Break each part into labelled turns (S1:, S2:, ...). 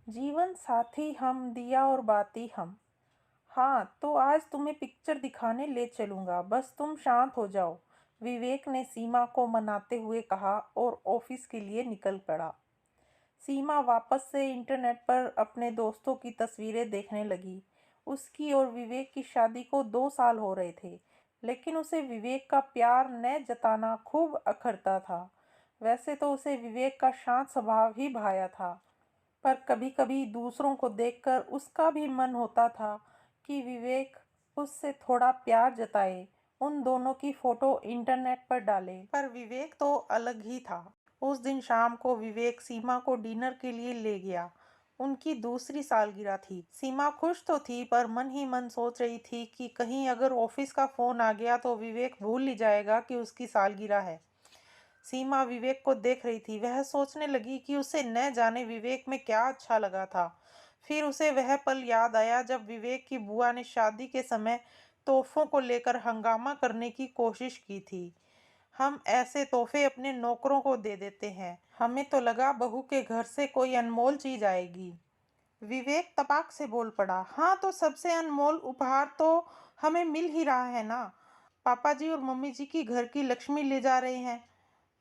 S1: जीवन साथी हम, दिया और बाती हम। हाँ, तो आज तुम्हें पिक्चर दिखाने ले चलूंगा, बस तुम शांत हो जाओ, विवेक ने सीमा को मनाते हुए कहा और ऑफिस के लिए निकल पड़ा। सीमा वापस से इंटरनेट पर अपने दोस्तों की तस्वीरें देखने लगी। उसकी और विवेक की शादी को 2 साल हो रहे थे, लेकिन उसे विवेक का प्यार न जताना खूब अखरता था। वैसे तो उसे विवेक का शांत स्वभाव ही भाया था, पर कभी-कभी दूसरों को देखकर उसका भी मन होता था कि विवेक उससे थोड़ा प्यार जताए, उन दोनों की फोटो इंटरनेट पर डाले। पर विवेक तो अलग ही था। उस दिन शाम को विवेक सीमा को डिनर के लिए ले गया। उनकी दूसरी सालगिरह थी। सीमा खुश तो थी, पर मन ही मन सोच रही थी कि कहीं अगर ऑफिस का फोन आ गया तो विवेक भूल ही जाएगा कि उसकी सालगिरह है। सीमा विवेक को देख रही थी। वह सोचने लगी कि उसे न जाने विवेक में क्या अच्छा लगा था। फिर उसे वह पल याद आया जब विवेक की बुआ ने शादी के समय तोहफों को लेकर हंगामा करने की कोशिश की थी। हम ऐसे तोहफे अपने नौकरों को दे देते हैं, हमें तो लगा बहू के घर से कोई अनमोल चीज आएगी। विवेक तपाक से बोल पड़ा, हाँ तो सबसे अनमोल उपहार तो हमें मिल ही रहा है ना। पापा जी और मम्मी जी की घर की लक्ष्मी ले जा रहे हैं।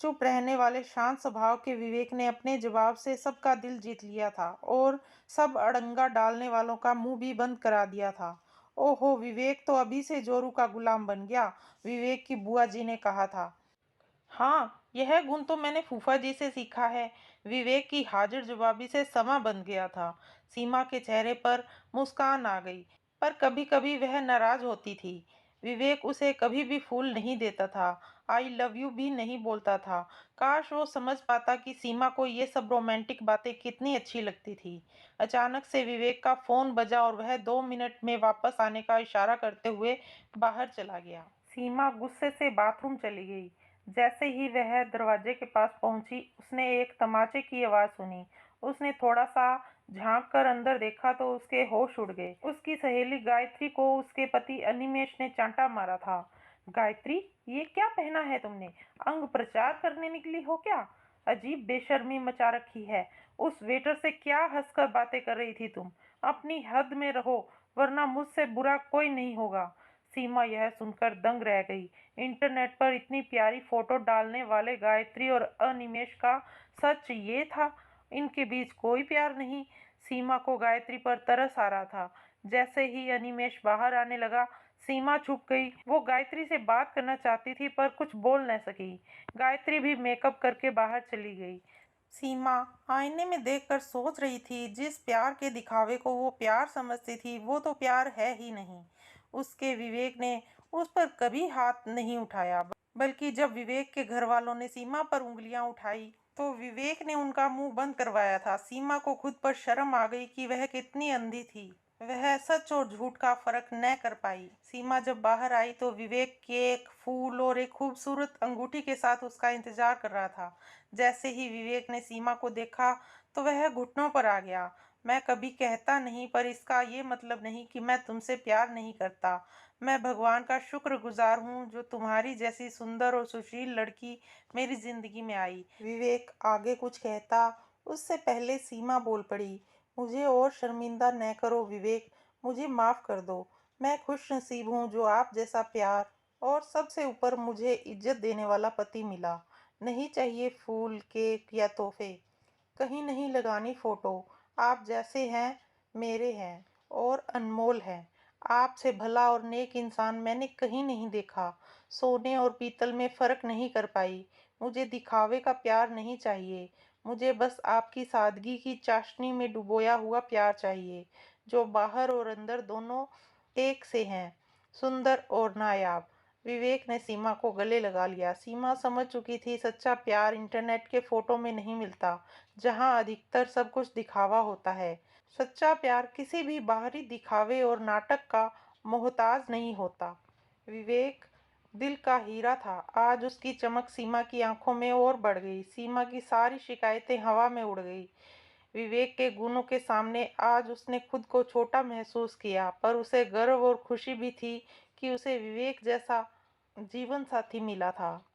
S1: चुप रहने वाले शांत स्वभाव के विवेक ने अपने जवाब से सबका दिल जीत लिया था और सब अड़ंगा डालने वालों का मुंह भी बंद करा दिया था। ओहो, विवेक तो अभी से जोरू का गुलाम बन गया, विवेक की बुआ जी ने कहा था। हाँ, यह गुण तो मैंने फूफा जी से सीखा है। विवेक की हाजिर जवाबी से समा बन गया था। सीमा के चेहरे पर मुस्कान आ गई, पर कभी-कभी वह नाराज होती थी। विवेक उसे कभी भी फूल नहीं देता था, आई लव यू भी नहीं बोलता था। काश वो समझ पाता कि सीमा को ये सब रोमांटिक बातें कितनी अच्छी लगती थी। अचानक से विवेक का फोन बजा और वह 2 मिनट में वापस आने का इशारा करते हुए बाहर चला गया। सीमा गुस्से से बाथरूम चली गई। जैसे ही वह दरवाजे के पास पहुंची, उसने एक तमाचे की आवाज सुनी। उसने थोड़ा सा झांक कर अंदर देखा तो उसके होश उड़ गए। उसकी सहेली गायत्री को उसके पति अनिमेष ने चांटा मारा था। गायत्री, ये क्या पहना है तुमने? अंग प्रचार करने निकली हो क्या? अजीब बेशर्मी मचा रखी है। उस वेटर से क्या हंसकर बातें कर रही थी तुम? अपनी हद में रहो, वरना मुझसे बुरा कोई नहीं होगा। सीमा यह सुनकर दंग रह गई। इंटरनेट पर इतनी प्यारी फोटो डालने वाले गायत्री और अनिमेष का सच ये था, इनके बीच कोई प्यार नहीं। सीमा को गायत्री पर तरस आ रहा था। जैसे ही अनिमेष बाहर आने लगा, सीमा छुप गई। वो गायत्री से बात करना चाहती थी, पर कुछ बोल न सकी। गायत्री भी मेकअप करके बाहर चली गई। सीमा आईने में देखकर सोच रही थी, जिस प्यार के दिखावे को वो प्यार समझती थी, वो तो प्यार है ही नहीं। उसके विवेक ने उस पर कभी हाथ नहीं उठाया, बल्कि जब विवेक के घर वालों ने सीमा पर उंगलियां उठाई तो विवेक ने उनका मुंह बंद करवाया था। सीमा को खुद पर शर्म आ गई कि वह कितनी अंधी थी। वह सच और झूठ का फर्क न कर पाई। सीमा जब बाहर आई तो विवेक केक, फूल और एक खूबसूरत अंगूठी के साथ उसका इंतजार कर रहा था। जैसे ही विवेक ने सीमा को देखा तो वह घुटनों पर आ गया। मैं कभी कहता नहीं, पर इसका ये मतलब नहीं कि मैं तुमसे प्यार नहीं करता। मैं भगवान का शुक्रगुजार हूँ जो तुम्हारी जैसी सुंदर और सुशील लड़की मेरी जिंदगी में आई। विवेक आगे कुछ कहता, उससे पहले सीमा बोल पड़ी, मुझे और शर्मिंदा न करो विवेक, मुझे माफ कर दो। मैं खुश नसीब हूँ जो आप जैसा प्यार और सबसे ऊपर मुझे इज्जत देने वाला पति मिला। नहीं चाहिए फूल, केक या तोहफे, कहीं नहीं लगानी फोटो। आप जैसे हैं मेरे हैं और अनमोल हैं। आपसे भला और नेक इंसान मैंने कहीं नहीं देखा। सोने और पीतल में फर्क नहीं कर पाई। मुझे दिखावे का प्यार नहीं चाहिए। मुझे बस आपकी सादगी की चाशनी में डुबोया हुआ प्यार चाहिए, जो बाहर और अंदर दोनों एक से हैं, सुंदर और नायाब। विवेक ने सीमा को गले लगा लिया। सीमा समझ चुकी थी, सच्चा प्यार इंटरनेट के फोटो में नहीं मिलता, जहां अधिकतर सब कुछ दिखावा होता है। सच्चा प्यार किसी भी बाहरी दिखावे और नाटक का मोहताज नहीं होता। विवेक दिल का हीरा था। आज उसकी चमक सीमा की आंखों में और बढ़ गई। सीमा की सारी शिकायतें हवा में उड़ गई। विवेक के गुणों के सामने आज उसने खुद को छोटा महसूस किया, पर उसे गर्व और खुशी भी थी कि उसे विवेक जैसा जीवन साथी मिला था।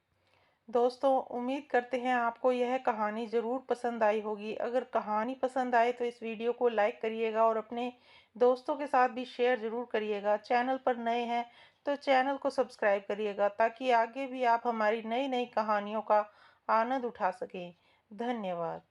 S1: दोस्तों, उम्मीद करते हैं आपको यह कहानी ज़रूर पसंद आई होगी। अगर कहानी पसंद आए तो इस वीडियो को लाइक करिएगा और अपने दोस्तों के साथ भी शेयर ज़रूर करिएगा। चैनल पर नए हैं तो चैनल को सब्सक्राइब करिएगा ताकि आगे भी आप हमारी नई नई कहानियों का आनंद उठा सकें। धन्यवाद।